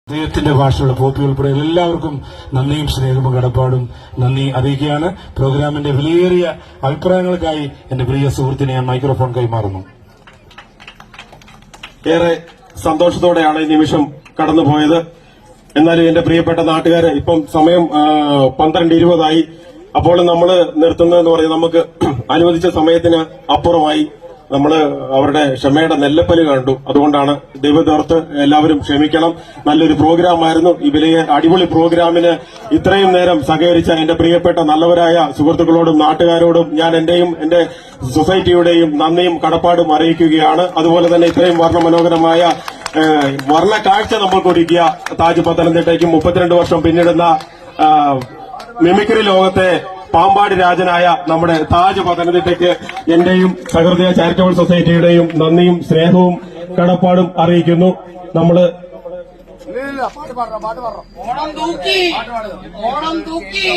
അദ്ദേഹത്തിന്റെ ഭാഷയുള്ള പോപ്പി ഉൾപ്പെടെ എല്ലാവർക്കും നന്ദിയും സ്നേഹവും കടപ്പാടും നന്ദി അറിയിക്കുകയാണ്. പ്രോഗ്രാമിന്റെ വിലയേറിയ അഭിപ്രായങ്ങൾക്കായി എന്റെ പ്രിയ സുഹൃത്തിനെ ഞാൻ മൈക്രോഫോൺ കൈമാറുന്നു. ഏറെ സന്തോഷത്തോടെയാണ് ഈ നിമിഷം കടന്നുപോയത്. എന്നാലും എന്റെ പ്രിയപ്പെട്ട നാട്ടുകാര്, ഇപ്പം സമയം 12:20 അപ്പോൾ നമ്മൾ നിർത്തുന്നതെന്ന് പറഞ്ഞാൽ നമുക്ക് അനുവദിച്ച സമയത്തിന് അപ്പുറമായി നമ്മള് അവരുടെ ക്ഷമയുടെ നെല്ലപ്പല് കണ്ടു. അതുകൊണ്ടാണ് ദൈവത്തോർത്ത് എല്ലാവരും ക്ഷമിക്കണം. നല്ലൊരു പ്രോഗ്രാമായിരുന്നു. ഈ വലിയ അടിപൊളി പ്രോഗ്രാമിന് ഇത്രയും നേരം സഹകരിച്ച എന്റെ പ്രിയപ്പെട്ട നല്ലവരായ സുഹൃത്തുക്കളോടും നാട്ടുകാരോടും ഞാൻ എന്റെയും എന്റെ സൊസൈറ്റിയുടെയും നന്ദിയും കടപ്പാടും അറിയിക്കുകയാണ്. അതുപോലെ തന്നെ ഇത്രയും വർണ്ണമനോഹരമായ വർണ്ണ കാഴ്ച നമ്മൾക്ക് ഒരുക്കിയ താജ് പത്തനംതിട്ടയ്ക്കും 32 വർഷം പിന്നിടുന്ന മിമിക്രി ലോകത്തെ പാമ്പാടി രാജനായ നമ്മുടെ താജ് പത്തനംതിട്ടയ്ക്ക് എന്റെയും സഹൃദയ ചാരിറ്റബിൾ സൊസൈറ്റിയുടെയും നന്ദിയും സ്നേഹവും കടപ്പാടും അറിയിക്കുന്നു. നമ്മള് ഓണം തൂക്കി